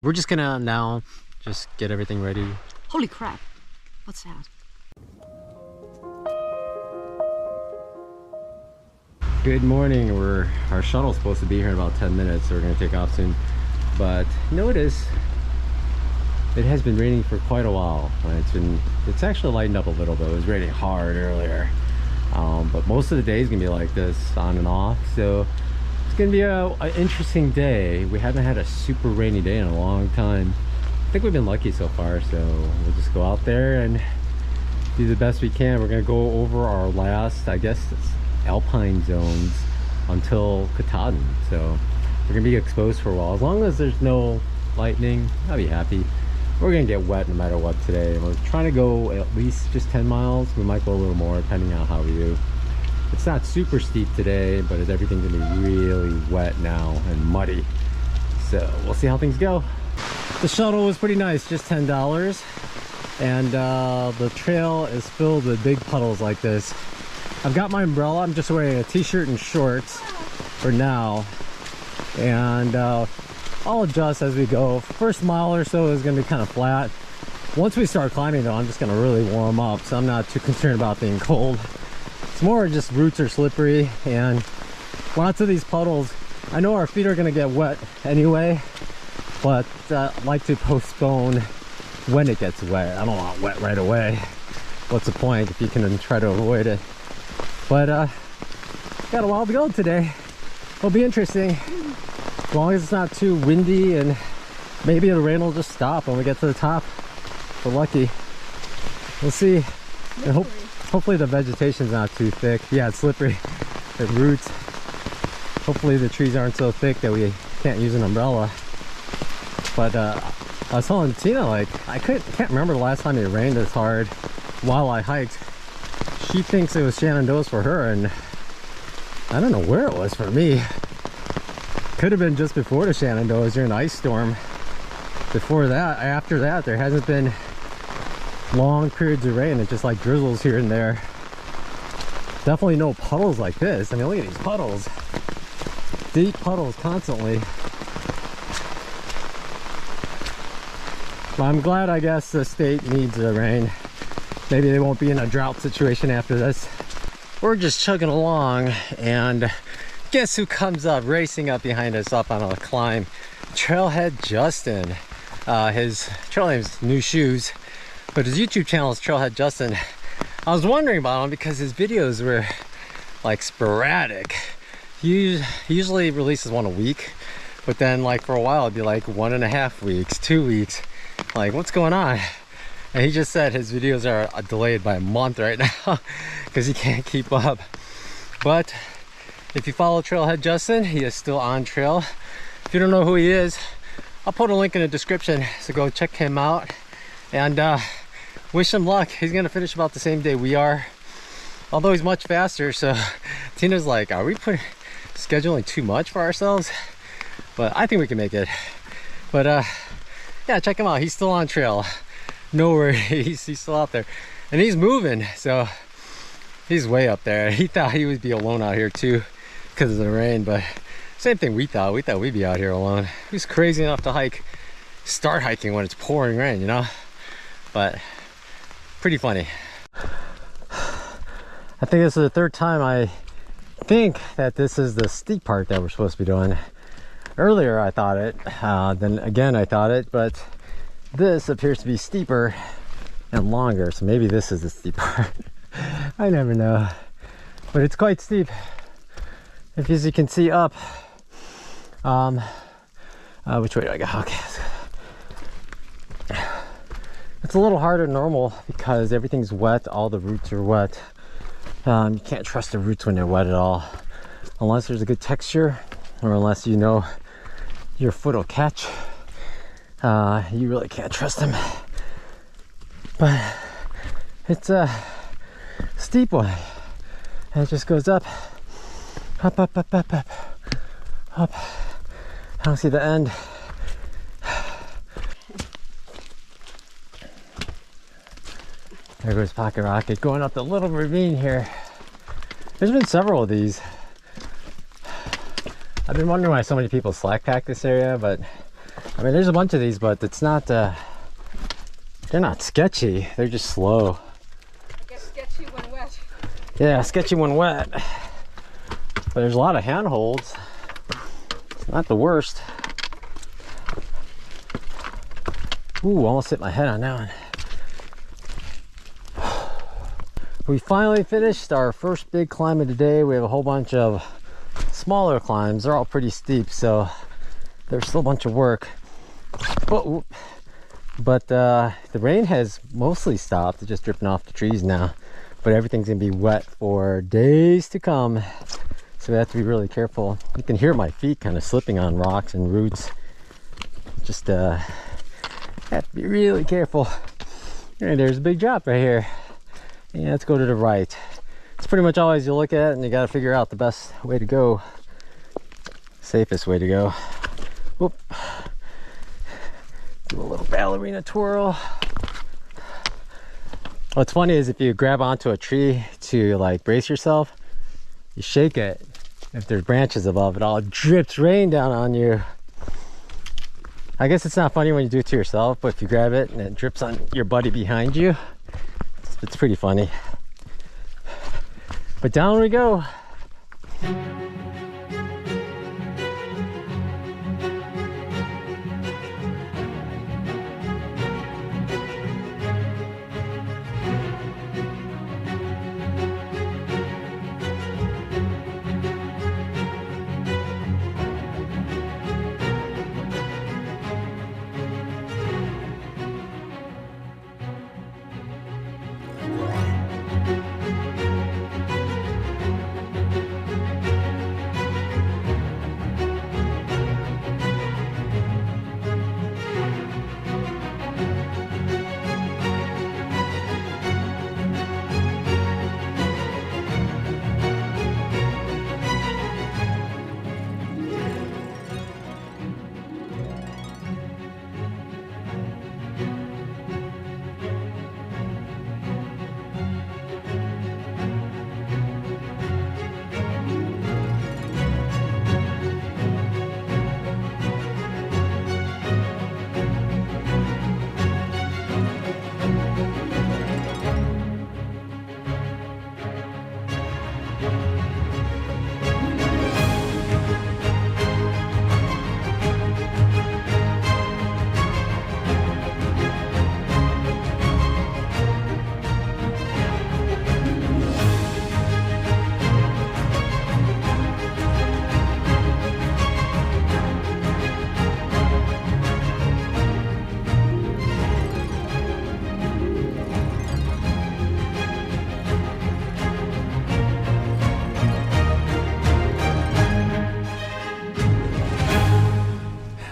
We're just gonna now just get everything ready. Holy crap. What's that? Good morning. Our shuttle's supposed to be here in about 10 minutes, so we're gonna take off soon. But notice it has been raining for quite a while. It's actually lightened up a little bit. It was raining hard earlier. But most of the day is gonna be like this, on and off. So it's gonna be an interesting day. We haven't had a super rainy day in a long time. I think we've been lucky so far, so we'll just go out there and do the best we can. We're gonna go over our last, I guess, alpine zones until Katahdin. So we're gonna be exposed for a while. As long as there's no lightning, I'll be happy. We're gonna get wet no matter what today. We're trying to go at least just 10 miles. We might go a little more depending on how we do. It's not super steep today, but everything's gonna be really wet now and muddy. So we'll see how things go. The shuttle was pretty nice, just $10. And the trail is filled with big puddles like this. I've got my umbrella. I'm just wearing a t-shirt and shorts for now. And I'll adjust as we go. First mile or so is gonna be kind of flat. Once we start climbing though, I'm just gonna really warm up, so I'm not too concerned about being cold. It's more just roots are slippery and lots of these puddles. I know our feet are gonna get wet anyway, but I like to postpone when it gets wet. I don't want wet right away. What's the point if you can try to avoid it? But got a while to go today. It'll be interesting. As long as it's not too windy, and maybe the rain will just stop when we get to the top. We're lucky. We'll see. And hopefully the vegetation's not too thick. Yeah, it's slippery. The roots. Hopefully the trees aren't so thick that we can't use an umbrella. But I was telling Tina, like, I can't remember the last time it rained this hard while I hiked. She thinks it was Shenandoah's for her, and I don't know where it was for me. Could have been just before the Shenandoahs during an ice storm. Before that, after that, there hasn't been long periods of rain. It just like drizzles here and there. Definitely no puddles like this. I mean, look at these puddles. Deep puddles constantly. But I'm glad, I guess, the state needs the rain. Maybe they won't be in a drought situation after this. We're just chugging along, and guess who comes up, racing up behind us up on a climb? Trailhead Justin. His trail name's New Shoes, but his YouTube channel is Trailhead Justin. I was wondering about him because his videos were like sporadic. He usually releases one a week, but then like for a while it'd be like 1.5 weeks, 2 weeks. Like, what's going on? And he just said his videos are delayed by a month right now because he can't keep up. But if you follow Trailhead Justin, he is still on trail. If you don't know who he is, I'll put a link in the description, so go check him out and wish him luck. He's gonna finish about the same day we are, although he's much faster. So Tina's like, are we scheduling too much for ourselves? But I think we can make it. But yeah, check him out. He's still on trail. No worries, he's still out there. And he's moving, so he's way up there. He thought he would be alone out here too because of the rain, but same thing we thought. We thought we'd be out here alone. Who's crazy enough to start hiking when it's pouring rain, you know? But pretty funny. I think this is the third time I think that this is the steep part that we're supposed to be doing. Earlier I thought it, then again I thought it, but this appears to be steeper and longer, so maybe this is the steep part. I never know, but it's quite steep. As you can see up, which way do I go? Okay, it's a little harder than normal because everything's wet. All the roots are wet. You can't trust the roots when they're wet at all, unless there's a good texture, or unless you know your foot will catch. You really can't trust them. But it's a steep one, and it just goes up, up, up, up, up, up, up. I don't see the end. There goes Pocket Rocket going up the little ravine here. There's been several of these. I've been wondering why so many people slack pack this area, but I mean, there's a bunch of these, but it's not, they're not sketchy. They're just slow. I guess sketchy when wet. Yeah, sketchy when wet. But there's a lot of handholds. It's not the worst. Ooh, almost hit my head on that one. We finally finished our first big climb of the day. We have a whole bunch of smaller climbs. They're all pretty steep, so there's still a bunch of work. But the rain has mostly stopped. It's just dripping off the trees now. But everything's gonna be wet for days to come. So we have to be really careful. You can hear my feet kind of slipping on rocks and roots. Just have to be really careful. And there's a big drop right here. Yeah, let's go to the right. It's pretty much always you look at it and you got to figure out the best way to go. Safest way to go. Whoop. Do a little ballerina twirl. What's funny is if you grab onto a tree to like brace yourself, you shake it. If there's branches above, it all drips rain down on you. I guess it's not funny when you do it to yourself, but if you grab it and it drips on your buddy behind you, it's pretty funny. But down we go.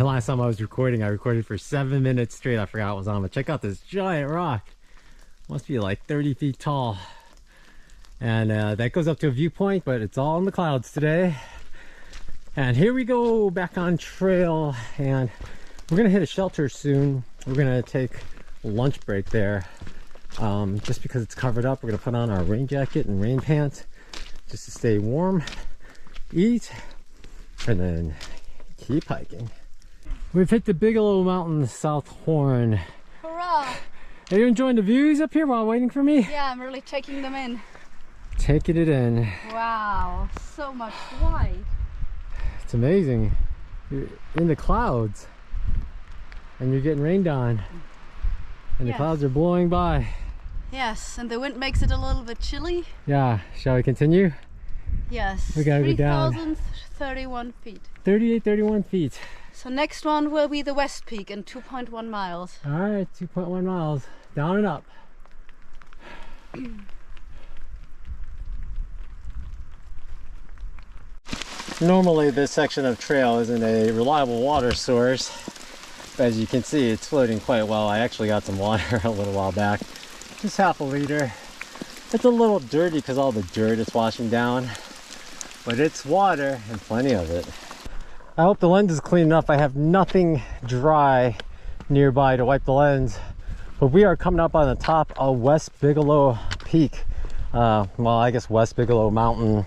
Last time I was recording, I recorded for 7 minutes straight. I forgot what was on, but check out this giant rock. Must be like 30 feet tall. And that goes up to a viewpoint, but it's all in the clouds today. And here we go back on trail, and we're gonna hit a shelter soon. We're gonna take a lunch break there. Just because it's covered up, we're gonna put on our rain jacket and rain pants just to stay warm, eat, and then keep hiking. We've hit the Bigelow Mountain South Horn. Hurrah! Are you enjoying the views up here while waiting for me? Yeah, I'm really taking them in. Taking it in. Wow, so much white. It's amazing. You're in the clouds and you're getting rained on. And the clouds are blowing by. Yes, and the wind makes it a little bit chilly. Yeah, shall we continue? Yes, We gotta go down. 3,031 feet. 31 feet. So next one will be the West Peak in 2.1 miles. All right, 2.1 miles, down and up. Normally this section of trail isn't a reliable water source. But as you can see, it's floating quite well. I actually got some water a little while back, just half a liter. It's a little dirty because all the dirt is washing down, but it's water and plenty of it. I hope the lens is clean enough. I have nothing dry nearby to wipe the lens, but we are coming up on the top of West Bigelow Peak. Well, I guess West Bigelow Mountain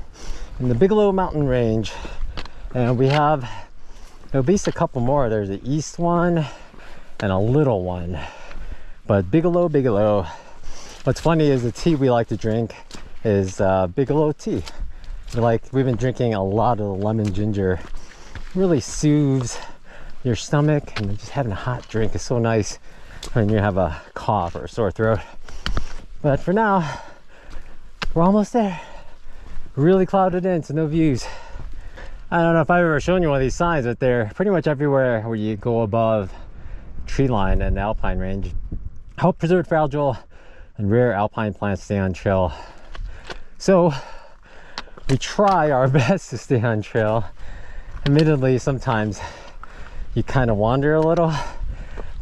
in the Bigelow Mountain range. And we have At least a couple more. There's an east one and a little one. But Bigelow. What's funny is the tea we like to drink is Bigelow tea. We've been drinking a lot of the lemon ginger. It really soothes your stomach, and just having a hot drink is so nice when you have a cough or a sore throat. But for now, we're almost there. Really clouded in, so no views. I don't know if I've ever shown you one of these signs, but they're pretty much everywhere where you go above tree line and the alpine range. Help preserve fragile and rare alpine plants stay on trail. So we try our best to stay on trail. Admittedly, sometimes you kind of wander a little,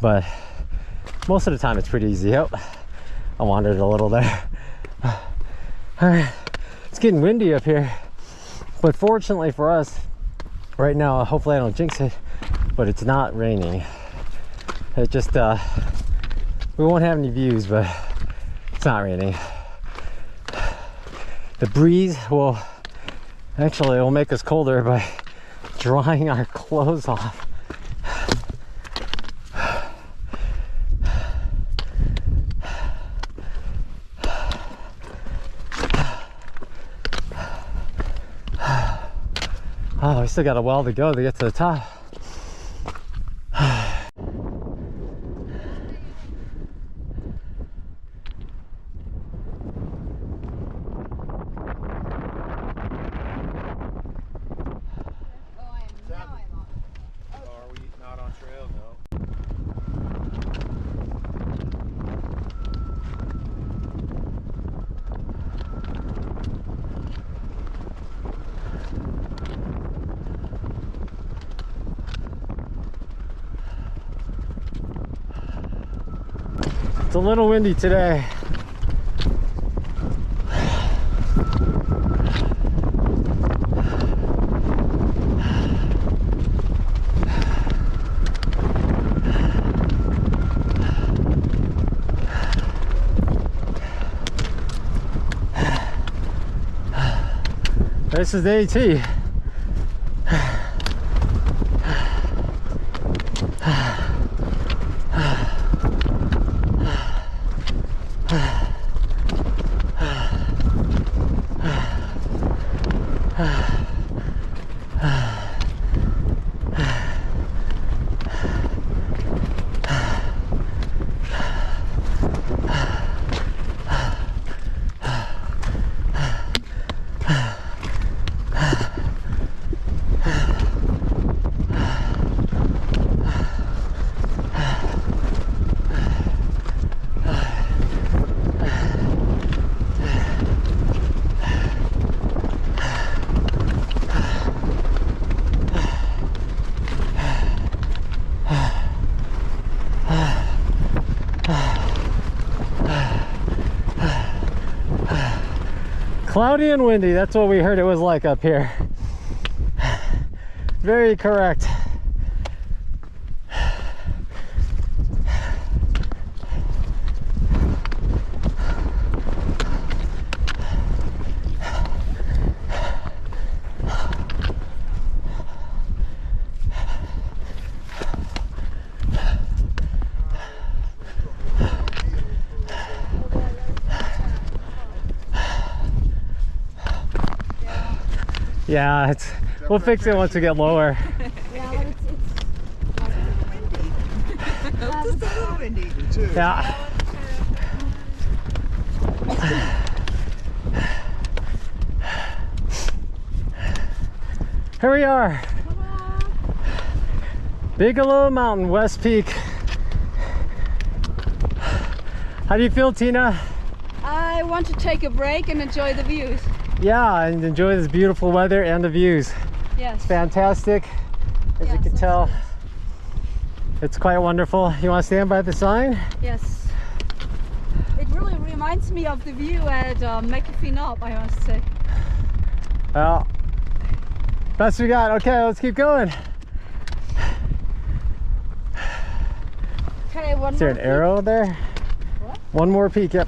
but most of the time it's pretty easy. Oh, I wandered a little there. All right, it's getting windy up here, but fortunately for us right now, hopefully I don't jinx it, but it's not raining. It just we won't have any views, but it's not raining. The breeze will make us colder by drying our clothes off. Oh, we still got a while to go to get to the top. It's a little windy today. This is the AT. Cloudy and windy, that's what we heard it was like up here. Very correct. Yeah, we'll fix it once we get lower. Yeah, it's a little windy. Too. Yeah. Here we are. Bigelow Mountain, West Peak. How do you feel, Tina? I want to take a break and enjoy the views. Yeah, and enjoy this beautiful weather and the views. Yes. It's fantastic, as you can tell. It's quite wonderful. You want to stand by the sign? Yes. It really reminds me of the view at McAfee Knob, I must say. Well, best we got. Okay, let's keep going. Okay, one Is there more an arrow there? What? One more peak, yep.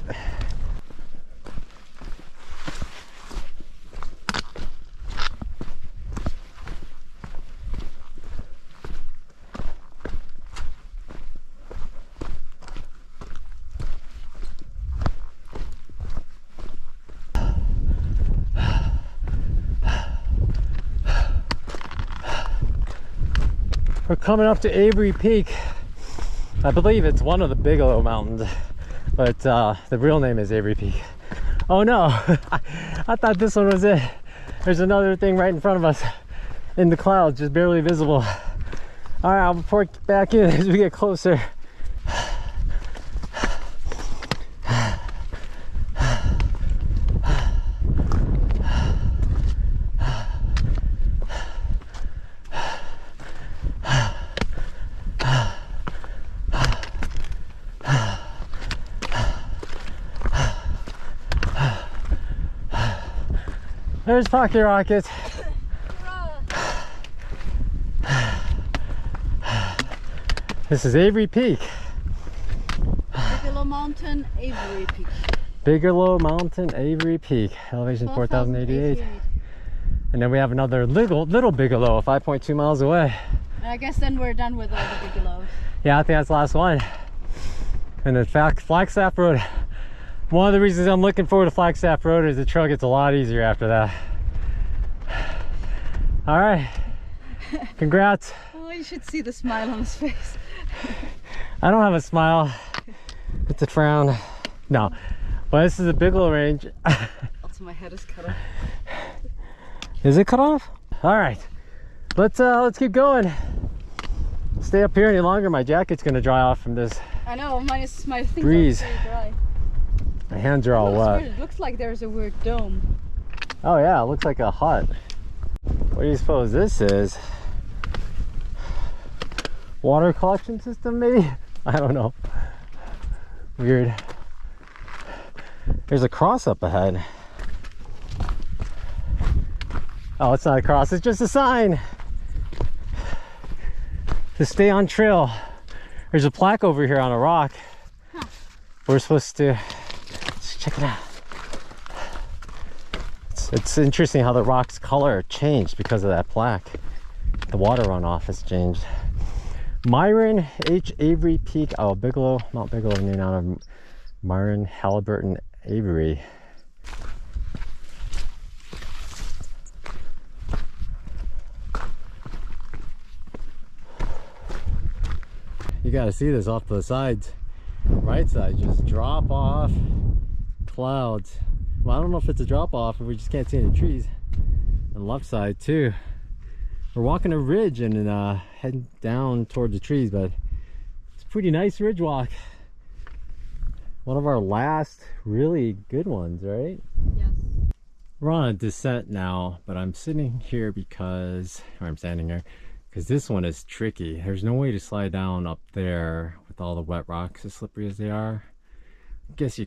We're coming up to Avery Peak. I believe it's one of the Bigelow Mountains, but the real name is Avery Peak. Oh no, I thought this one was it. There's another thing right in front of us in the clouds, just barely visible. All right, I'll report back in as we get closer. There's Pocket Rocket. This is Avery Peak. Bigelow Mountain, Avery Peak. Bigelow Mountain, Avery Peak. Elevation 4,088. And then we have another little Bigelow, 5.2 miles away. And I guess then we're done with all the Bigelows. Yeah, I think that's the last one. And in fact, Flagstaff Road. One of the reasons I'm looking forward to Flagstaff Road is the trail gets a lot easier after that. All right, congrats. Oh, you should see the smile on his face. I don't have a smile, it's a frown. No, but this is the Bigelow Range. Also, my head is cut off. Is it cut off? All right, let's keep going. Stay up here any longer, my jacket's gonna dry off from this. I know, my things breeze. are pretty dry. My hands are all wet. It looks like there's a weird dome. Oh yeah, it looks like a hut. What do you suppose this is? Water collection system maybe? I don't know. Weird. There's a cross up ahead. Oh, it's not a cross, it's just a sign to stay on trail. There's a plaque over here on a rock. Huh. We're supposed to, let's check it out. It's interesting how the rock's color changed because of that plaque. The water runoff has changed. Myron H. Avery Peak. Oh, Bigelow, Mount Bigelow, named out of Myron Halliburton Avery. You gotta see this off to the sides. Right side, just drop off clouds. Well, I don't know if it's a drop off or we just can't see any trees. And left side too. We're walking a ridge and heading down toward the trees, but it's a pretty nice ridge walk. One of our last really good ones, right? Yes. We're on a descent now, but I'm sitting here because, or I'm standing here, because this one is tricky. There's no way to slide down up there with all the wet rocks as slippery as they are. I guess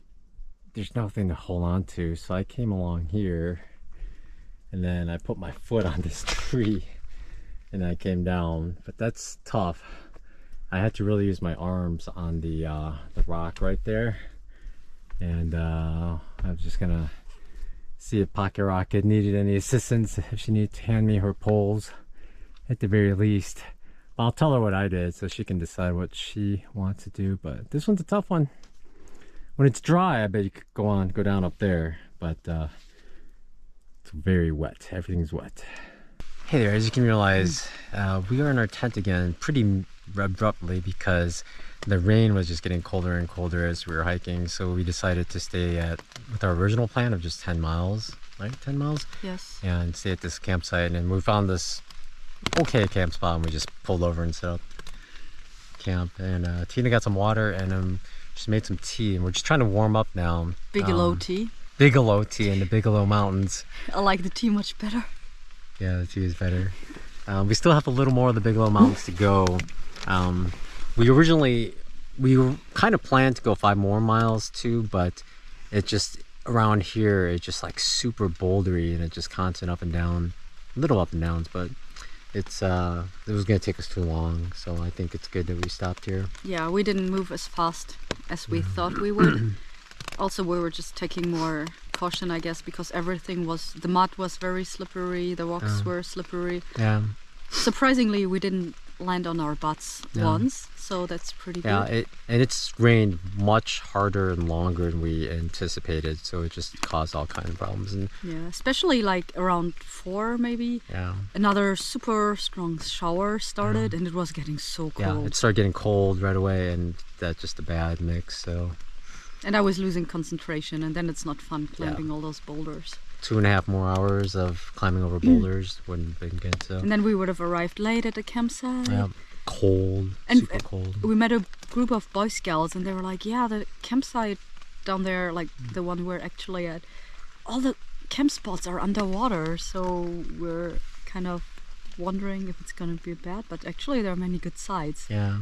there's nothing to hold on to, so I came along here and then I put my foot on this tree and I came down, but that's tough. I had to really use my arms on the rock right there, and I'm just gonna see if Pocket Rocket needed any assistance, if she needs to hand me her poles at the very least. I'll tell her what I did so she can decide what she wants to do, but this one's a tough one. When it's dry, I bet you could go down up there, but it's very wet. Everything's wet. Hey there, as you can realize, we are in our tent again pretty abruptly because the rain was just getting colder and colder as we were hiking, so we decided to stay with our original plan of just 10 miles, right? 10 miles? Yes. And stay at this campsite, and we found this okay camp spot and we just pulled over and set up camp. And Tina got some water and just made some tea, and we're just trying to warm up now. Bigelow tea. Bigelow tea in the Bigelow Mountains. I like the tea much better. Yeah, the tea is better. We still have a little more of the Bigelow Mountains to go. We were kind of planned to go 5 more miles too, but it just, around here, it's just like super bouldery and it's just constant up and down, little up and downs, but it was going to take us too long, so I think it's good that we stopped here. Yeah, we didn't move as fast as we thought we would. Also, we were just taking more caution, I guess, because the mud was very slippery, the rocks were slippery. Yeah. Surprisingly, we didn't land on our butts Yeah. once, so that's pretty good. Yeah, it's rained much harder and longer than we anticipated, so it just caused all kinds of problems. And Yeah, especially like around 4 maybe. yeah, Another super strong shower started, and it was getting so yeah, cold. it started getting cold right away, and that's just a bad mix. So And I was losing concentration, and then it's not fun climbing all those boulders. 2.5 more hours of climbing over boulders wouldn't have been good. So And then we would have arrived late at the campsite. yeah, cold, And super cold. we met a group of Boy Scouts, and they were like, yeah, the campsite down there, like the one we're actually at, all the camp spots are underwater, so we're kind of wondering if it's going to be bad, but actually there are many good sites. Yeah,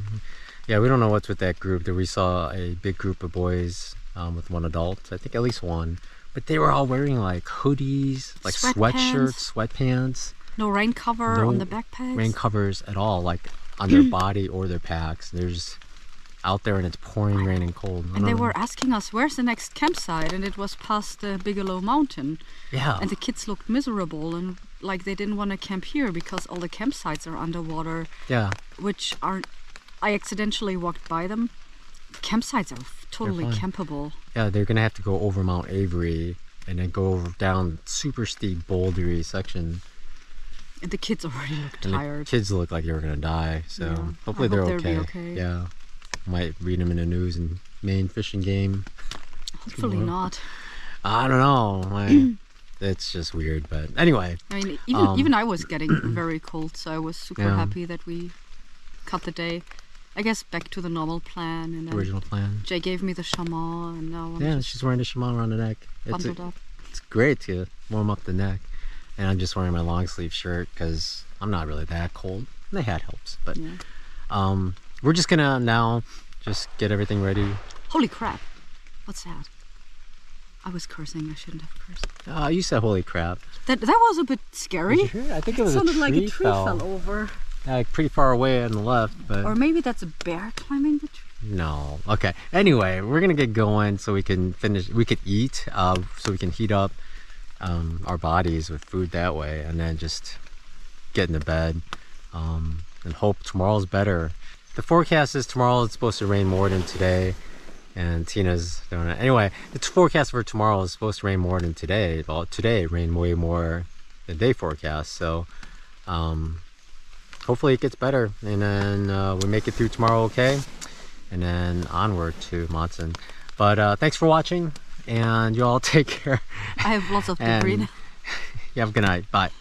yeah, we don't know what's with that group. That we saw a big group of boys with one adult, I think at least one, but they were all wearing like hoodies, like sweatshirts, sweatpants. No rain cover No on the backpacks. rain covers at all, like on their body or their packs. They're just out there and it's pouring rain and cold. I And they don't know. were asking us, where's the next campsite? And it was past the Bigelow Mountain. Yeah. And the kids looked miserable and like they didn't want to camp here because all the campsites are underwater, Yeah. which aren't... I accidentally walked by them. The campsites are totally fine. campable. Yeah, they're gonna have to go over Mount Avery and then go over down super steep bouldery section. And the kids already look And tired. the kids look like they were gonna die. So Yeah. hopefully I they're hope they'll okay. be okay. Yeah. Might read them in the news and Maine fishing game. Hopefully tomorrow. not. I don't know. It's just weird, but anyway. I mean, even I was getting very cold, so I was super Yeah. happy that we cut the day. I guess back to the normal plan, and then Original plan. Jay gave me the chamois, and now I'm Yeah, just she's wearing the shaman around the neck. bundled up. It's great to warm up the neck. And I'm just wearing my long sleeve shirt because I'm not really that cold. The hat helps, but Yeah. we're just gonna now just get everything ready. Holy crap! What's that? I was cursing. I shouldn't have cursed. You said holy crap. That was a bit scary. Did you hear it? I think it was Sounded a tree, like a tree fell over. Like pretty far away on the left, but Or maybe that's a bear climbing the tree. no. Okay. Anyway, we're gonna get going so we can finish. We could eat, so we can heat up our bodies with food that way, and then just get into bed and hope tomorrow's better. The forecast is tomorrow it's supposed to rain more than today, and Tina's doing it. Anyway, the forecast for tomorrow is supposed to rain more than today. Well, today it rained way more than day forecast, so hopefully it gets better, and then we make it through tomorrow okay, and then onward to Monson. But thanks for watching, and you all take care. I have lots of debris And now. you have a good night. Bye.